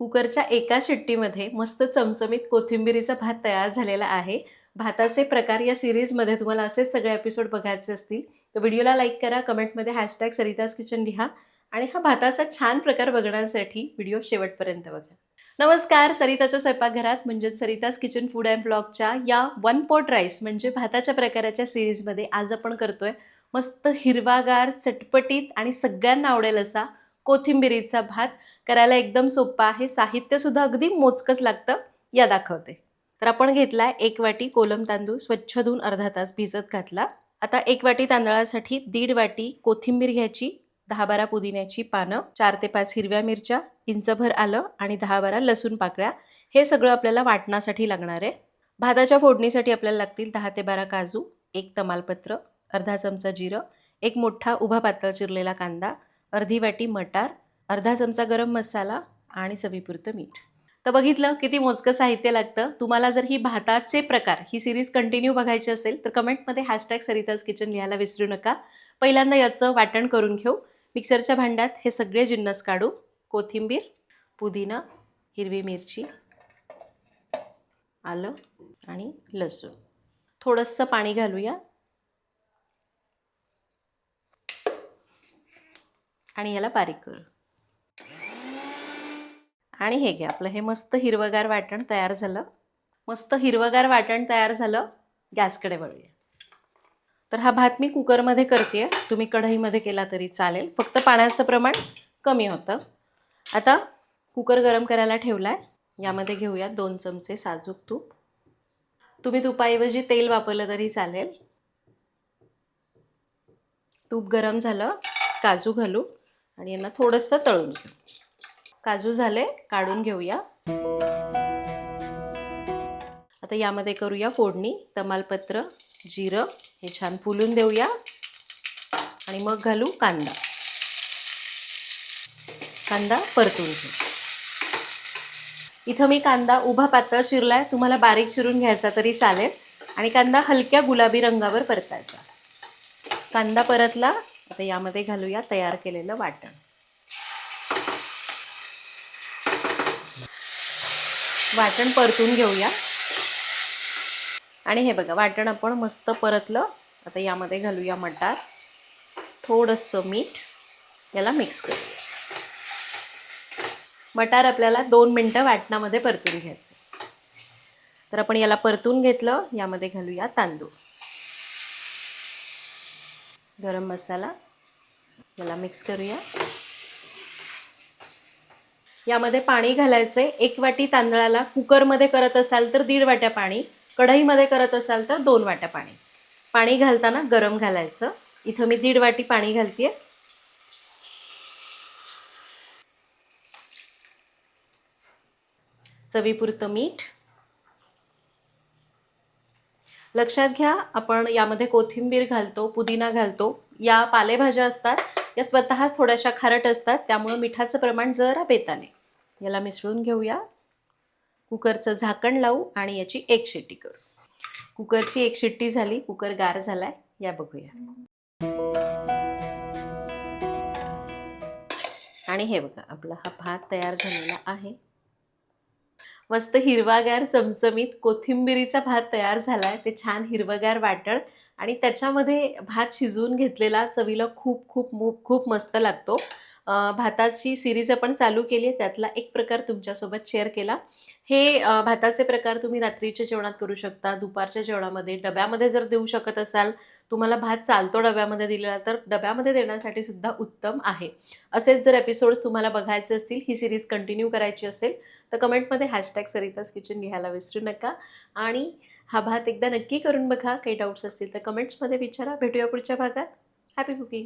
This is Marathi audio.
कुकरच्या एका शिट्टीमध्ये मस्त चमचमीत कोथिंबिरीचा भात तयार झालेला आहे. भाताचे प्रकार या सीरीजमध्ये तुम्हाला असेच सगळे एपिसोड बघायचे असतील तर व्हिडिओला लाईक करा, कमेंटमध्ये #सरिताज किचन लिहा आणि हा भाताचा छान प्रकार बघण्यासाठी व्हिडिओ शेवटपर्यंत बघा. नमस्कार, सरिताच्या स्वयंपाकघरात म्हणजेच सरिताज किचन फूड अँड ब्लॉगच्या या वन पॉट राईस म्हणजे भाताच्या प्रकाराच्या सीरीजमध्ये आज आपण करतोय मस्त हिरवागार, चटपटीत आणि सगळ्यांना आवडेल असा कोथिंबिरीचा भात. करायला एकदम सोपा आहे, साहित्यसुद्धा अगदी मोजकंच लागतं. या दाखवते. तर आपण घेतला 1 वाटी कोलम तांदूळ, स्वच्छ धुवून अर्धा तास भिजत घातला. आता 1 वाटी तांदळासाठी 1.5 वाटी कोथिंबीर घ्यायची, 10-12 पुदिन्याची पानं, 4 ते 5 हिरव्या मिरच्या, इंचभर आलं आणि 10-12 लसूण पाकळ्या. हे सगळं आपल्याला वाटण्यासाठी लागणार आहे. भाताच्या फोडणीसाठी आपल्याला लागतील 10 ते 12 काजू, 1 तमालपत्र, अर्धा चमचा जिरं, 1 मोठा उभा पातळ चिरलेला कांदा, अर्धी वाटी मटार, अर्धा चमचा गरम मसाला आणि चवीपुरतं मीठ. तर बघितलं किती मोजकं साहित्य लागतं. तुम्हाला जर ही भाताचे प्रकार ही सिरीज कंटिन्यू बघायची असेल तर कमेंटमध्ये #सरिताज किचन लिहायला विसरू नका. पहिल्यांदा याचं वाटण करून घेऊ. मिक्सरच्या भांड्यात हे सगळे जिन्नस काढू. कोथिंबीर, पुदिना, हिरवी मिरची, आलं आणि लसूण. थोडंसं पाणी घालूया आणि याला बारीक करू. आणि हे घ्या, आपलं हे मस्त हिरवगार वाटण तयार झालं. मस्त हिरवगार वाटण तयार झालं. गॅसकडे वळूया. तर हा भात मी कुकरमध्ये करते, तुम्ही कढईमध्ये केला तरी चालेल, फक्त पाण्याचं प्रमाण कमी होतं. आता कुकर गरम करायला ठेवला आहे. यामध्ये घेऊया 2 चमचे साजूक तूप. तुम्ही तुपाऐवजी तेल वापरलं तरी चालेल. तूप गरम झालं, काजू घालू आणि यांना थोडंसं तळून घेऊ. काजू झाले, काढून घेऊया. आता यामध्ये करूया फोडणी. तमालपत्र, जिरं हे छान फुलून देऊया आणि मग घालू कांदा. कांदा परतून घेऊ. इथं मी कांदा उभा पातळ चिरलाय, तुम्हाला बारीक चिरून घ्यायचा तरी चालेल आणि कांदा हलक्या गुलाबी रंगावर परतायचा. कांदा परतला. आता यामध्ये घालूया तयार केलेलं वाटण. वाटण परतून घेऊया आणि हे बघा वाटण आपण मस्त परतलं. आता यामध्ये घालूया मटार, थोडंसं मीठ, याला मिक्स करूया. मटार आपल्याला 2 मिनटं वाटणामध्ये परतून घ्यायचं. तर आपण याला परतून घेतलं. यामध्ये घालूया तांदूळ, गरम मसाला, याला मिक्स करूया. यामध्ये पाणी घालायचंय. 1 वाटी तांदळाला कुकरमध्ये करत असाल तर 1.5 वाट्या पाणी, कढईमध्ये करत असाल तर 2 वाट्या पाणी. पाणी घालताना गरम घालायचं. इथं मी 1.5 वाटी पाणी घालतेय. चवीपुरतं मीठ. लक्षात घ्या, आपण यामध्ये कोथिंबीर घालतो, पुदिना घालतो. या पालेभाज्या असतात, या स्वतःच थोड्याशा खारट असतात, त्यामुळे मिठाचं प्रमाण जरा बेताने. याला मिसळून घेऊया. कुकरचं झाकण लावू आणि याची 1 शिट्टी करू. कुकरची 1 शिट्टी झाली. कुकर गार झालाय. या बघूया. आणि हे बघा, आपला हा भात तयार झालेला आहे. मस्त हिरवागार चमचमीत कोथिंबिरीचा भात तयार झालाय. ते छान हिरवगार वाटण आणि त्याच्यामध्ये भात शिजवून घेतलेला चवीला खूप खूप खूप मस्त लागतो. भाताची सिरीज आपण चालू केली आहे, त्यातला एक प्रकार तुमच्यासोबत शेअर केला. हे भाताचे प्रकार तुम्ही रात्रीच्या जेवणात करू शकता, दुपारच्या जेवणामध्ये, डब्यामध्ये जर देऊ शकत असाल, तुम्हाला भात चालतो डब्यामध्ये दिलेला तर डब्यामध्ये देण्यासाठी सुद्धा उत्तम आहे. असेच जर एपिसोड्स तुम्हाला बघायचे असतील, ही सिरीज कंटिन्यू करायची असेल तर कमेंटमध्ये #सरिताज किचन लिहायला विसरू नका. आणि हा भात एकदा नक्की करून बघा. काही डाऊट्स असतील तर कमेंट्समध्ये विचारा. भेटूया पुढच्या भागात. Happy cooking.